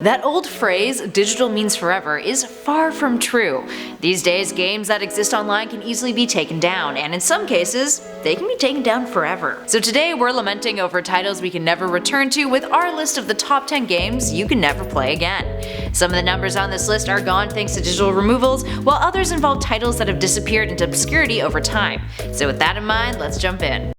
That old phrase, digital means forever, is far from true. These days, games that exist online can easily be taken down, and in some cases, they can be taken down forever. So today, we're lamenting over titles we can never return to with our list of the top 10 games you can never play again. Some of the numbers on this list are gone thanks to digital removals, while others involve titles that have disappeared into obscurity over time. So with that in mind, let's jump in.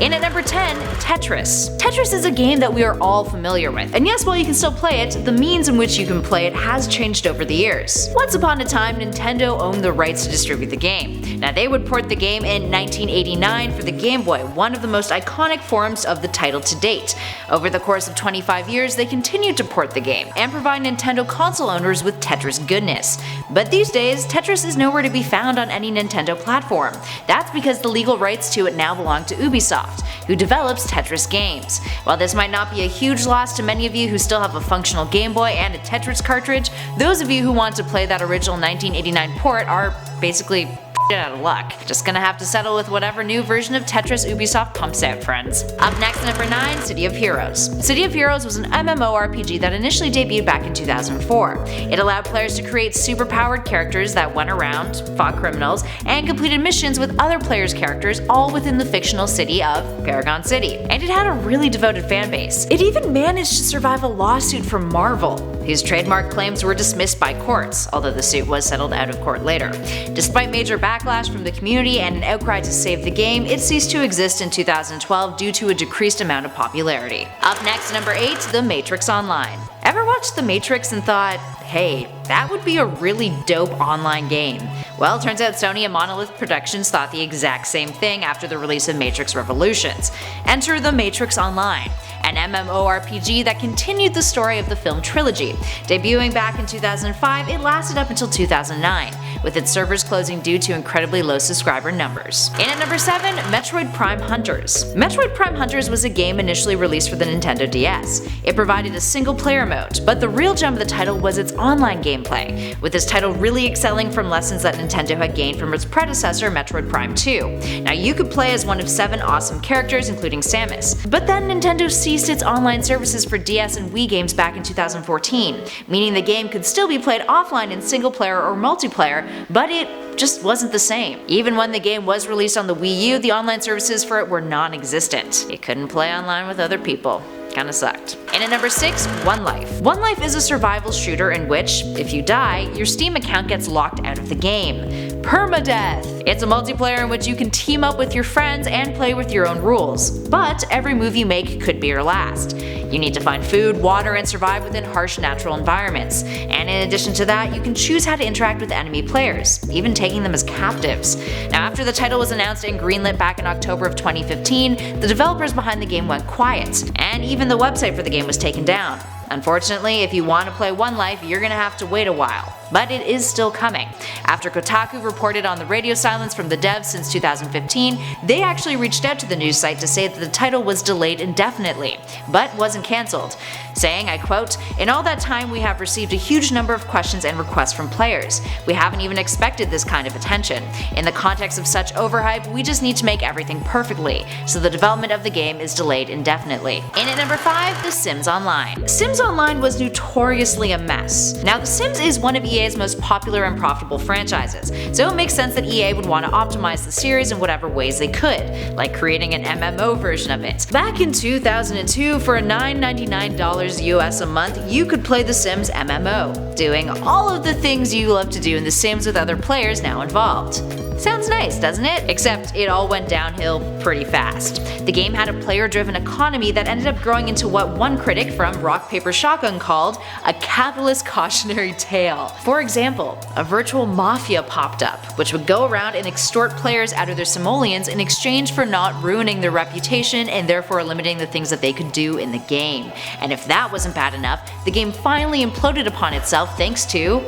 In at number 10, Tetris. Tetris is a game that we are all familiar with, and yes, while you can still play it, the means in which you can play it has changed over the years. Once upon a time, Nintendo owned the rights to distribute the game. Now they would port the game in 1989 for the Game Boy, one of the most iconic forms of the title to date. Over the course of 25 years, they continued to port the game, and provide Nintendo console owners with Tetris goodness. But these days, Tetris is nowhere to be found on any Nintendo platform. That's because the legal rights to it now belong to Ubisoft, who develops Tetris games. While this might not be a huge loss to many of you who still have a functional Game Boy and a Tetris cartridge, those of you who want to play that original 1989 port are basically out of luck. Just gonna have to settle with whatever new version of Tetris Ubisoft pumps out, friends. Up next, number 9, City of Heroes. City of Heroes was an MMORPG that initially debuted back in 2004. It allowed players to create superpowered characters that went around, fought criminals, and completed missions with other players' characters, all within the fictional city of Paragon City. And it had a really devoted fanbase. It even managed to survive a lawsuit from Marvel, whose trademark claims were dismissed by courts, although the suit was settled out of court later. Despite major backlash from the community and an outcry to save the game, it ceased to exist in 2012 due to a decreased amount of popularity. Up next, number 8, The Matrix Online. Ever watched The Matrix and thought, hey, that would be a really dope online game? Well, turns out Sony and Monolith Productions thought the exact same thing after the release of Matrix Revolutions. Enter The Matrix Online, an MMORPG that continued the story of the film trilogy. Debuting back in 2005, it lasted up until 2009, with its servers closing due to incredibly low subscriber numbers. In at number 7, Metroid Prime Hunters. Metroid Prime Hunters was a game initially released for the Nintendo DS. It provided a single-player mode, but the real gem of the title was its online gameplay, with this title really excelling from lessons that Nintendo had gained from its predecessor, Metroid Prime 2. Now you could play as one of 7 awesome characters, including Samus. But then Nintendo ceased its online services for DS and Wii games back in 2014, meaning the game could still be played offline in single-player or multiplayer, but it just wasn't the same. Even when the game was released on the Wii U, the online services for it were non-existent. You couldn't play online with other people. Kinda sucked. And at number 6, One Life. One Life is a survival shooter in which, if you die, your Steam account gets locked out of the game. Permadeath! It's a multiplayer in which you can team up with your friends and play with your own rules. But every move you make could be your last. You need to find food, water, and survive within harsh natural environments. And in addition to that, you can choose how to interact with enemy players, even taking them as captives. Now, after the title was announced and greenlit back in October of 2015, the developers behind the game went quiet, and even the website for the game was taken down. Unfortunately, if you want to play One Life, you're gonna have to wait a while. But it is still coming. After Kotaku reported on the radio silence from the devs since 2015, they actually reached out to the news site to say that the title was delayed indefinitely, but wasn't cancelled, saying, I quote, "In all that time we have received a huge number of questions and requests from players. We haven't even expected this kind of attention. In the context of such overhype, we just need to make everything perfectly, so the development of the game is delayed indefinitely." In at number 5, The Sims Online. Sims Online was notoriously a mess. Now, The Sims is one of EA's most popular and profitable franchises, so it makes sense that EA would want to optimize the series in whatever ways they could, like creating an MMO version of it. Back in 2002, for $9.99 US a month, you could play The Sims MMO, doing all of the things you love to do in The Sims with other players now involved. Sounds nice, doesn't it? Except it all went downhill pretty fast. The game had a player-driven economy that ended up growing into what one critic from Rock Paper Shotgun called a capitalist cautionary tale. For example, a virtual mafia popped up, which would go around and extort players out of their simoleons in exchange for not ruining their reputation and therefore limiting the things that they could do in the game. And if that wasn't bad enough, the game finally imploded upon itself thanks to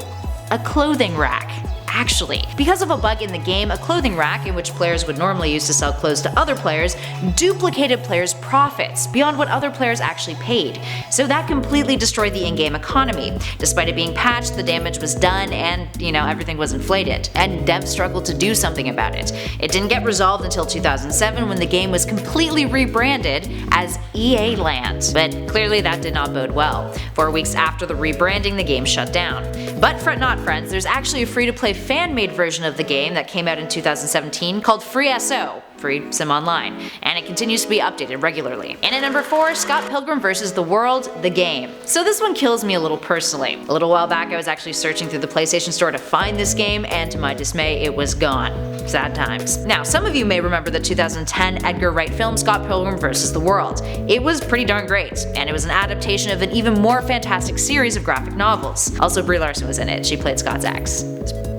a clothing rack. actually. Because of a bug in the game, a clothing rack, in which players would normally use to sell clothes to other players, duplicated players' profits beyond what other players actually paid. So that completely destroyed the in-game economy. Despite it being patched, the damage was done and, everything was inflated. And devs struggled to do something about it. It didn't get resolved until 2007 when the game was completely rebranded as EA Land. But clearly that did not bode well. 4 weeks after the rebranding, the game shut down. But fret not, friends, there's actually a free-to-play fan-made version of the game that came out in 2017 called Free SO. Free Sim Online, and it continues to be updated regularly. And at number 4, Scott Pilgrim vs. the World, the game. So this one kills me a little personally. A little while back I was actually searching through the PlayStation Store to find this game, and to my dismay it was gone. Sad times. Now some of you may remember the 2010 Edgar Wright film Scott Pilgrim vs. the World. It was pretty darn great, and it was an adaptation of an even more fantastic series of graphic novels. Also Brie Larson was in it, she played Scott's ex.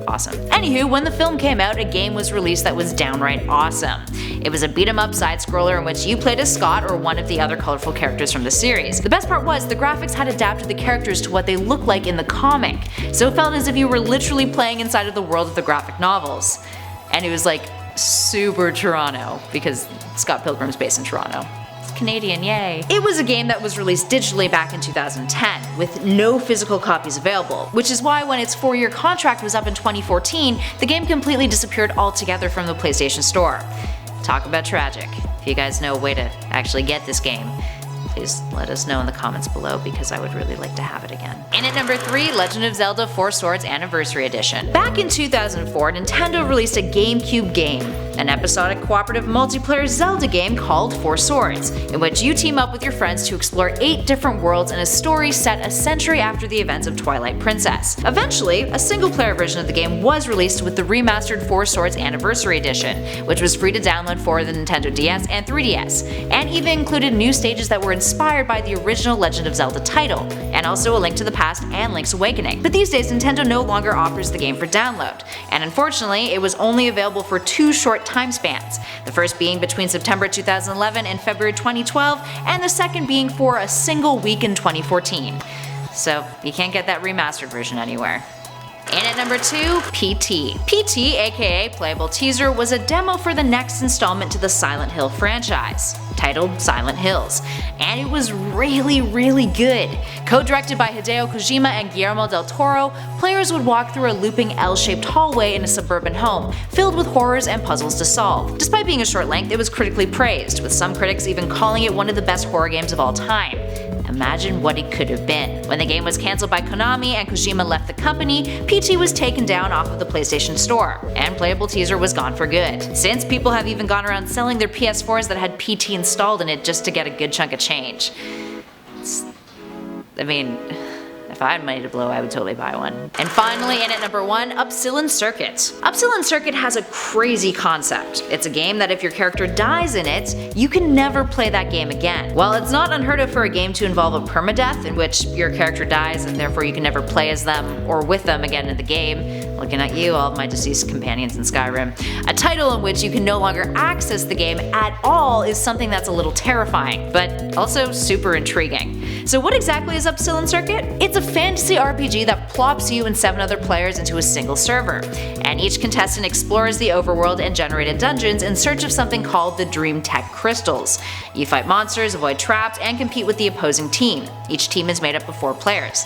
Awesome. Anywho, when the film came out, a game was released that was downright awesome. It was a beat-em-up side-scroller in which you played as Scott or one of the other colorful characters from the series. The best part was the graphics had adapted the characters to what they looked like in the comic, so it felt as if you were literally playing inside of the world of the graphic novels. And it was like super Toronto, because Scott Pilgrim's based in Toronto. Canadian, yay. It was a game that was released digitally back in 2010, with no physical copies available, which is why when its 4-year contract was up in 2014, the game completely disappeared altogether from the PlayStation Store. Talk about tragic. If you guys know a way to actually get this game, please let us know in the comments below because I would really like to have it again. And at number 3, Legend of Zelda 4 Swords Anniversary Edition. Back in 2004, Nintendo released a GameCube game, an episodic cooperative multiplayer Zelda game called 4 Swords, in which you team up with your friends to explore 8 different worlds in a story set a century after the events of Twilight Princess. Eventually, a single-player version of the game was released with the remastered 4 Swords Anniversary Edition, which was free to download for the Nintendo DS and 3DS, and even included new stages that were inspired by the original Legend of Zelda title, and also A Link to the Past and Link's Awakening. But these days Nintendo no longer offers the game for download, and unfortunately it was only available for 2 short time spans, the first being between September 2011 and February 2012, and the second being for a single week in 2014. So you can't get that remastered version anywhere. And at number 2, PT. PT, aka Playable Teaser, was a demo for the next installment to the Silent Hill franchise, titled Silent Hills, and it was really good. Co-directed by Hideo Kojima and Guillermo del Toro, players would walk through a looping L-shaped hallway in a suburban home, filled with horrors and puzzles to solve. Despite being a short length, it was critically praised, with some critics even calling it one of the best horror games of all time. Imagine what it could have been. When the game was cancelled by Konami and Kojima left the company, PT was taken down off of the PlayStation Store, and Playable Teaser was gone for good. Since people have even gone around selling their PS4s that had PT installed in it just to get a good chunk of change. If I had money to blow, I would totally buy one. And finally, in at number 1, Upsilon Circuit. Upsilon Circuit has a crazy concept. It's a game that if your character dies in it, you can never play that game again. While it's not unheard of for a game to involve a permadeath, in which your character dies and therefore you can never play as them or with them again in the game, looking at you, all of my deceased companions in Skyrim, a title in which you can no longer access the game at all is something that's a little terrifying, but also super intriguing. So what exactly is Upsilon Circuit? It's a fantasy RPG that plops you and 7 other players into a single server, and each contestant explores the overworld and generated dungeons in search of something called the Dream Tech Crystals. You fight monsters, avoid traps, and compete with the opposing team. Each team is made up of 4 players.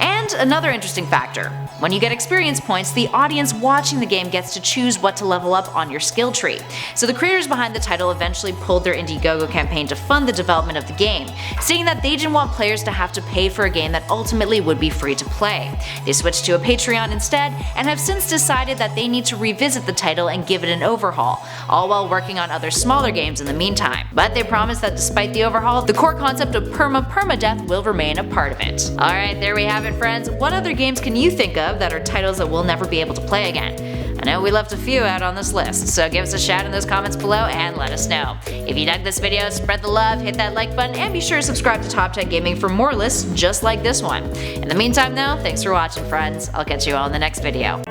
And another interesting factor, when you get experience points, the audience watching the game gets to choose what to level up on your skill tree. So the creators behind the title eventually pulled their Indiegogo campaign to fund the development of the game, stating that they didn't want players to have to pay for a game that ultimately would be free to play. They switched to a Patreon instead, and have since decided that they need to revisit the title and give it an overhaul, all while working on other smaller games in the meantime. But they promise that despite the overhaul, the core concept of permadeath will remain a part of it. Alright, there we have it, friends. What other games can you think of that are titles that we'll never be able to play again? I know we left a few out on this list, so give us a shout in those comments below and let us know. If you dug this video, spread the love, hit that like button, and be sure to subscribe to Top 10 Gaming for more lists just like this one. In the meantime though, thanks for watching, friends. I'll catch you all in the next video.